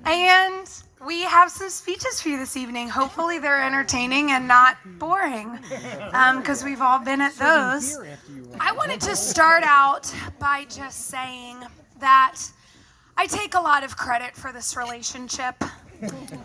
And we have some speeches for you this evening. Hopefully they're entertaining and not boring, because we've all been at those. I wanted to start out by just saying that I take a lot of credit for this relationship.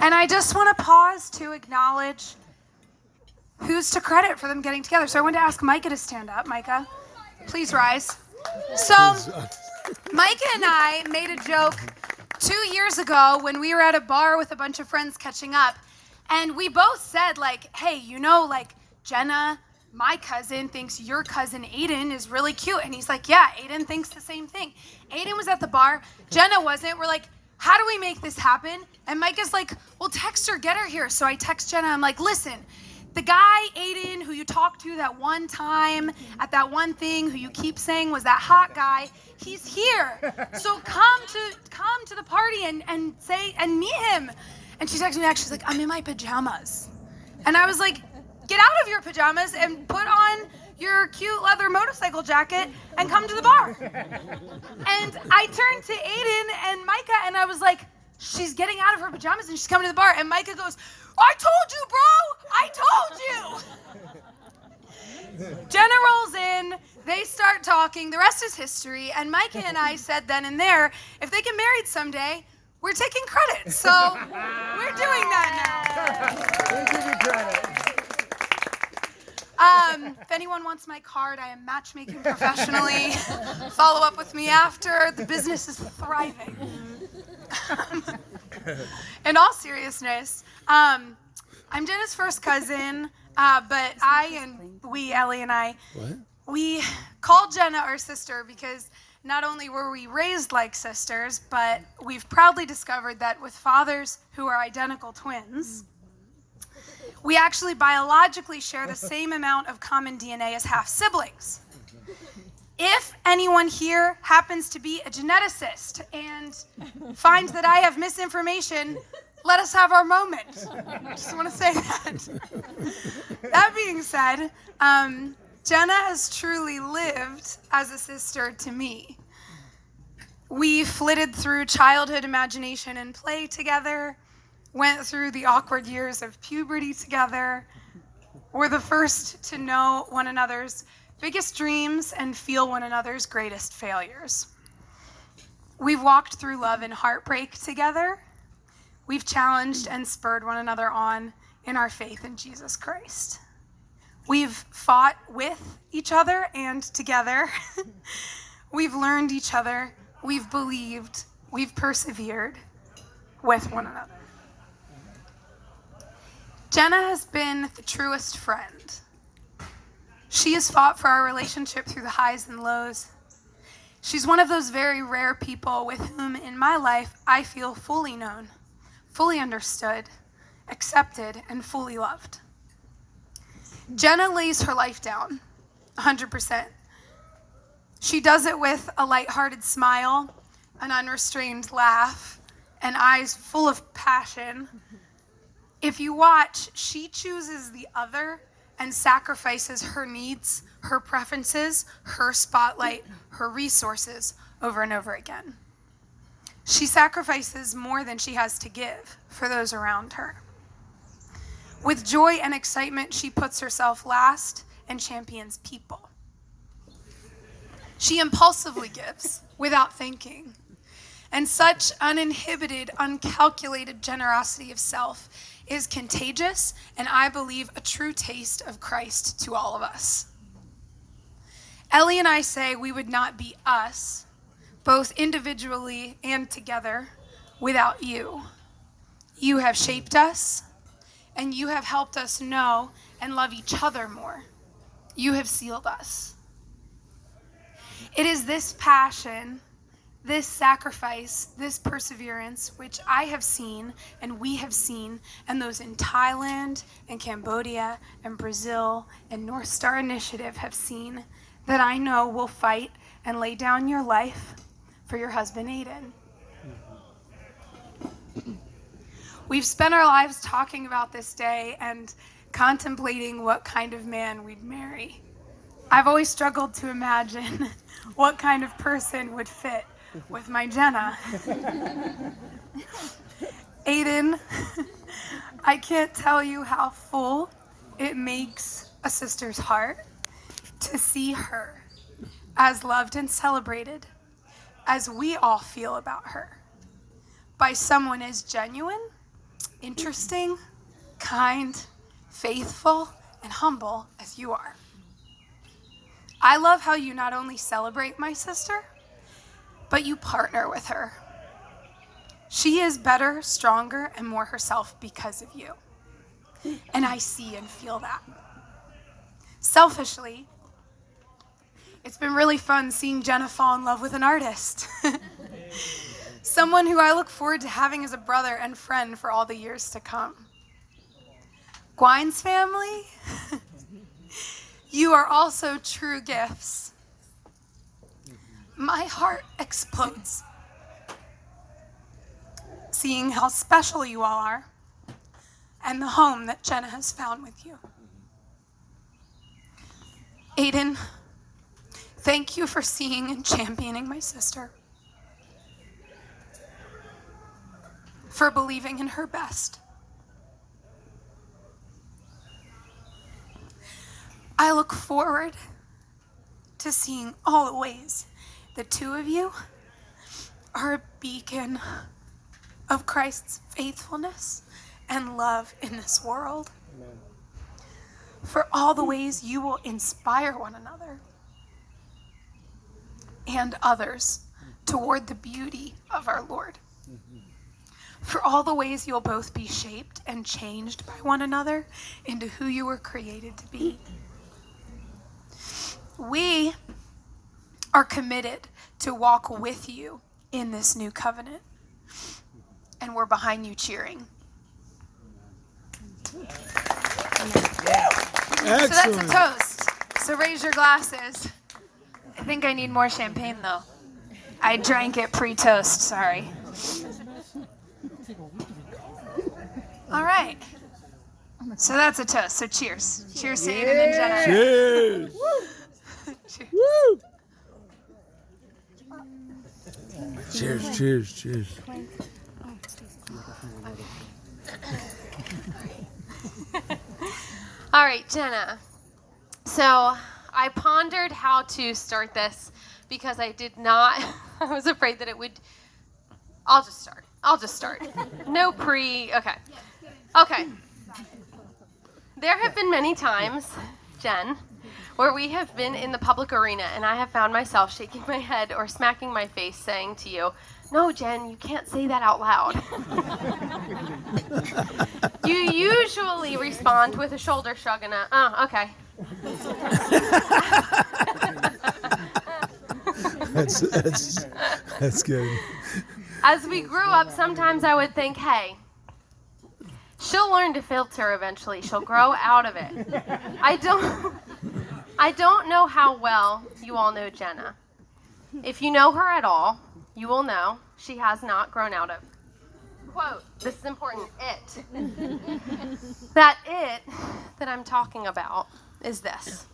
And I just want to pause to acknowledge who's to credit for them getting together. So I wanted to ask Micah to stand up. Micah, please rise. So Micah and I made a joke 2 years ago when we were at a bar with a bunch of friends catching up. And we both said, like, hey, you know, like, Jenna, my cousin, thinks your cousin Aiden is really cute. And he's like, yeah, Aiden thinks the same thing. Aiden was at the bar. Jenna wasn't. We're like, how do we make this happen? And Micah's like, well, text her, get her here. So I text Jenna. I'm like, listen, the guy, Aiden, who you talked to that one time at that one thing, who you keep saying was that hot guy, he's here. So come to the party and meet him. And she texted me back. She's like, I'm in my pajamas. And I was like, get out of your pajamas and put on your cute leather motorcycle jacket and come to the bar. And I turned to Aiden and Micah and I was like, she's getting out of her pajamas and she's coming to the bar. And Micah goes, I told you, bro! I told you! Jenna rolls in, they start talking, the rest is history, and Micah and I said then and there, if they get married someday, we're taking credit. So we're doing that now. We give you credit. If anyone wants my card, I am matchmaking professionally. Follow up with me after. The business is thriving. In all seriousness, I'm Jenna's first cousin, but Ellie and I, we called Jenna our sister because not only were we raised like sisters, but we've proudly discovered that with fathers who are identical twins, we actually biologically share the same amount of common DNA as half-siblings. If anyone here happens to be a geneticist and finds that I have misinformation, let us have our moment. Just want to say that. That being said, Jenna has truly lived as a sister to me. We flitted through childhood imagination and play together, went through the awkward years of puberty together, were the first to know one another's biggest dreams and feel one another's greatest failures. We've walked through love and heartbreak together. We've challenged and spurred one another on in our faith in Jesus Christ. We've fought with each other and together. We've learned each other. We've believed. We've persevered with one another. Jenna has been the truest friend. She has fought for our relationship through the highs and lows. She's one of those very rare people with whom in my life I feel fully known, fully understood, accepted, and fully loved. Jenna lays her life down, 100%. She does it with a lighthearted smile, an unrestrained laugh, and eyes full of passion. If you watch, she chooses the other and sacrifices her needs, her preferences, her spotlight, her resources over and over again. She sacrifices more than she has to give for those around her. With joy and excitement, she puts herself last and champions people. She impulsively gives without thinking. And such uninhibited, uncalculated generosity of self is contagious, and I believe a true taste of Christ to all of us. Ellie and I say we would not be us, both individually and together, without you. You have shaped us, and you have helped us know and love each other more. You have sealed us. It is this passion, this sacrifice, this perseverance, which I have seen and we have seen, and those in Thailand and Cambodia and Brazil and North Star Initiative have seen, that I know will fight and lay down your life for your husband, Aiden. We've spent our lives talking about this day and contemplating what kind of man we'd marry. I've always struggled to imagine what kind of person would fit with my Jenna. Aiden, I can't tell you how full it makes a sister's heart to see her as loved and celebrated as we all feel about her by someone as genuine, interesting, kind, faithful, and humble as you are. I love how you not only celebrate my sister, but you partner with her. She is better, stronger, and more herself because of you. And I see and feel that. Selfishly, it's been really fun seeing Jenna fall in love with an artist. Someone who I look forward to having as a brother and friend for all the years to come. Gwines family, you are also true gifts. My heart explodes seeing how special you all are and the home that Jenna has found with you. Aiden, thank you for seeing and championing my sister, for believing in her best. I look forward to seeing all the ways the two of you are a beacon of Christ's faithfulness and love in this world. Amen. For all the ways you will inspire one another and others toward the beauty of our Lord. For all the ways you'll both be shaped and changed by one another into who you were created to be. We are committed to walk with you in this new covenant, and we're behind you cheering. Excellent. So that's a toast. So raise your glasses. I think I need more champagne, though. I drank it pre-toast, sorry. All right. So that's a toast. So cheers. Cheers to Aiden and Jenna. Cheers. Cheers. Woo. Cheers, cheers, cheers. All right, Jenna. So I pondered how to start this because I was afraid that it would, I'll just start. No okay. There have been many times, Jen, where we have been in the public arena and I have found myself shaking my head or smacking my face saying to you, "No, Jen, you can't say that out loud." You usually respond with a shoulder shrug and okay. That's good. As we grew up, sometimes I would think, hey, she'll learn to filter eventually. She'll grow out of it. I don't know how well you all know Jenna. If you know her at all, you will know she has not grown out of, quote, this is important, it. That it that I'm talking about is this.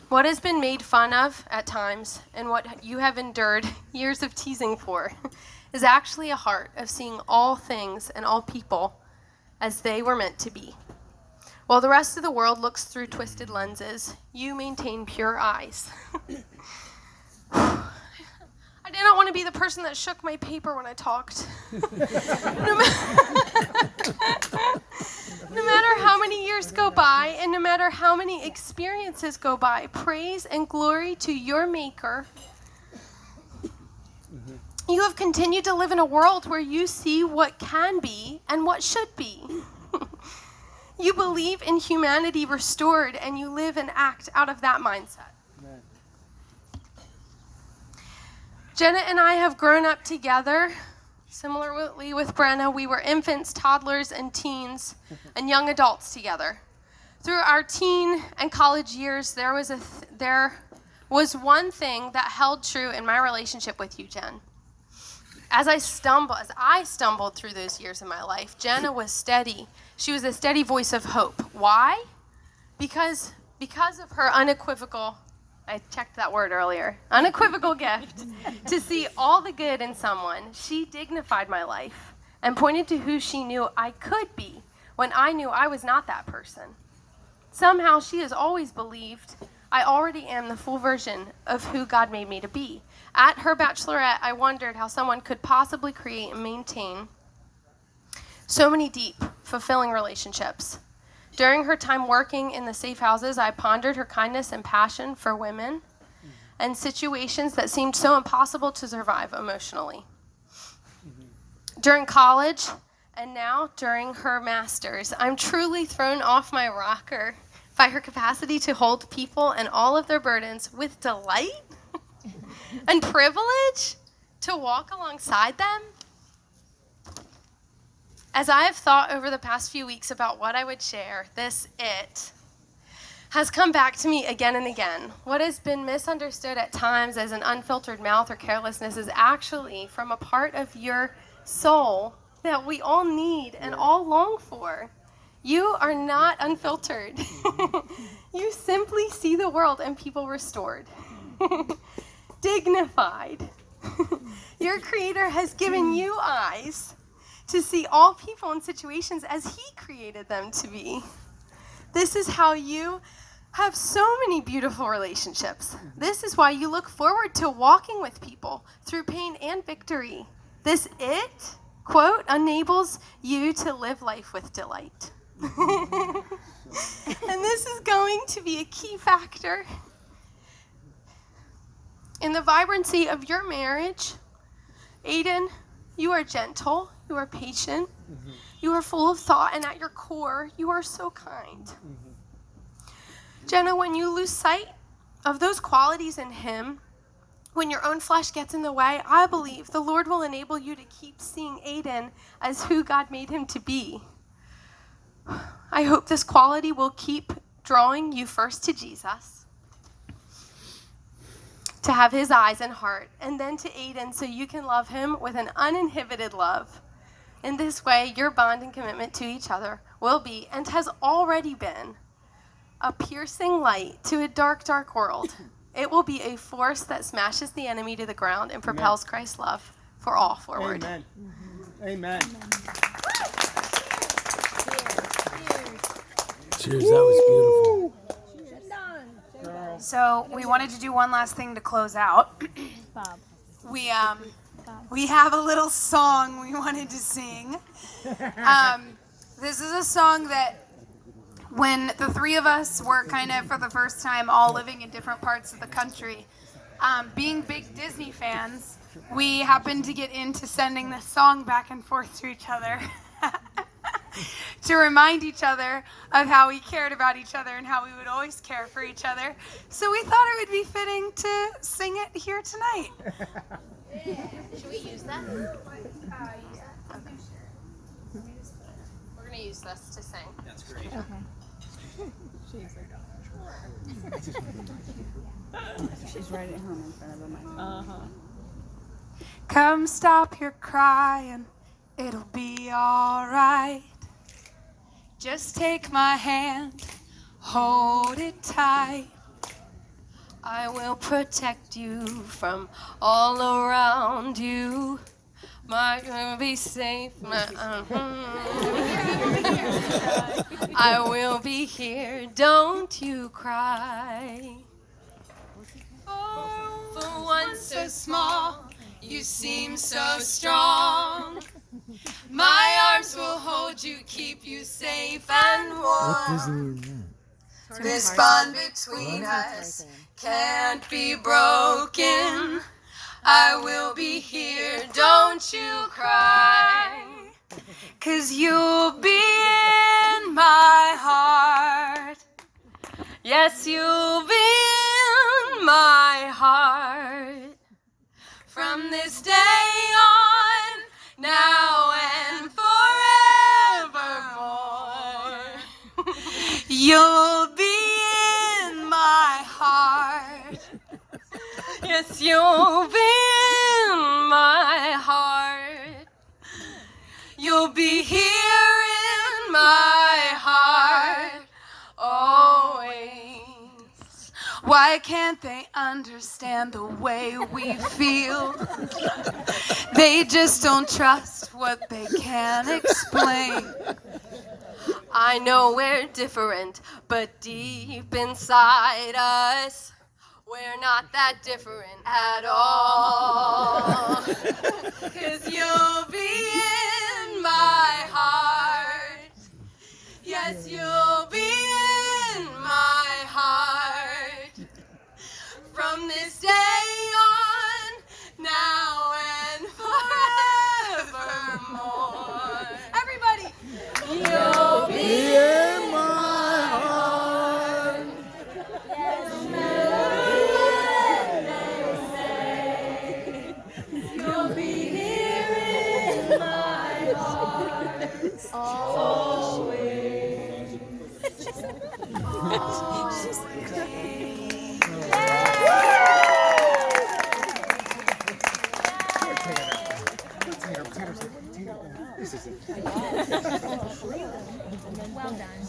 What has been made fun of at times and what you have endured years of teasing for is actually a heart of seeing all things and all people as they were meant to be. While the rest of the world looks through twisted lenses, you maintain pure eyes. I did not want to be the person that shook my paper when I talked. No matter how many years go by, and no matter how many experiences go by, praise and glory to your Maker. You have continued to live in a world where you see what can be and what should be. You believe in humanity restored, and you live and act out of that mindset. Amen. Jenna and I have grown up together. Similarly with Brenna, we were infants, toddlers, and teens, and young adults together. Through our teen and college years, there was one thing that held true in my relationship with you, Jen. As I stumbled through those years of my life, Jenna was steady. She was a steady voice of hope. Why? Because of her unequivocal, I checked that word earlier, unequivocal gift to see all the good in someone. She dignified my life and pointed to who she knew I could be when I knew I was not that person. Somehow she has always believed I already am the full version of who God made me to be. At her bachelorette, I wondered how someone could possibly create and maintain so many deep, fulfilling relationships. During her time working in the safe houses, I pondered her kindness and passion for women and situations that seemed so impossible to survive emotionally. During college, and now during her master's, I'm truly thrown off my rocker by her capacity to hold people and all of their burdens with delight and privilege to walk alongside them. As I have thought over the past few weeks about what I would share, this it has come back to me again and again. What has been misunderstood at times as an unfiltered mouth or carelessness is actually from a part of your soul that we all need and all long for. You are not unfiltered. You simply see the world and people restored, dignified. Your Creator has given you eyes to see all people and situations as He created them to be. This is how you have so many beautiful relationships. This is why you look forward to walking with people through pain and victory. This it, quote, enables you to live life with delight. And this is going to be a key factor in the vibrancy of your marriage. Aiden, you are gentle, you are patient, you are full of thought, and at your core, you are so kind. Jenna, when you lose sight of those qualities in Him, when your own flesh gets in the way, I believe the Lord will enable you to keep seeing Aiden as who God made him to be. I hope this quality will keep drawing you first to Jesus, to have His eyes and heart, and then to Aiden so you can love him with an uninhibited love. In this way, your bond and commitment to each other will be, and has already been, a piercing light to a dark, dark world. It will be a force that smashes the enemy to the ground and propels Christ's love for all forward. Amen. Amen. Cheers, that was beautiful. So we wanted to do one last thing to close out. Bob. We have a little song we wanted to sing. This is a song that when the three of us were kind of for the first time all living in different parts of the country, being big Disney fans, we happened to get into sending this song back and forth to each other to remind each other of how we cared about each other and how we would always care for each other. So we thought it would be fitting to sing it here tonight. Should we use that? Okay. We're going to use this to sing. That's great. Okay. She's right at home in front of the mic. Come stop your crying, it'll be alright. Just take my hand, hold it tight. I will protect you from all around you. Will be safe. I will be here, don't you cry. For one so small, you seem so strong. My arms will hold you, keep you safe and What does it warm. mean? This bond between us can't be broken. I will be here, don't you cry. 'Cause you'll be in my heart. Yes, you'll be in my heart. From this day on, now and forevermore. You'll be in my heart. Yes, you'll be in my heart. You'll be here in my heart always. Why can't they understand the way we feel? They just don't trust what they can't explain. I know we're different, but deep inside us, we're not that different at all. 'Cause you'll be in my heart. Yes, you'll be in my heart. From this day on, now and forevermore. Everybody! You'll be In my heart. You'll be here in my heart. Always. Well done.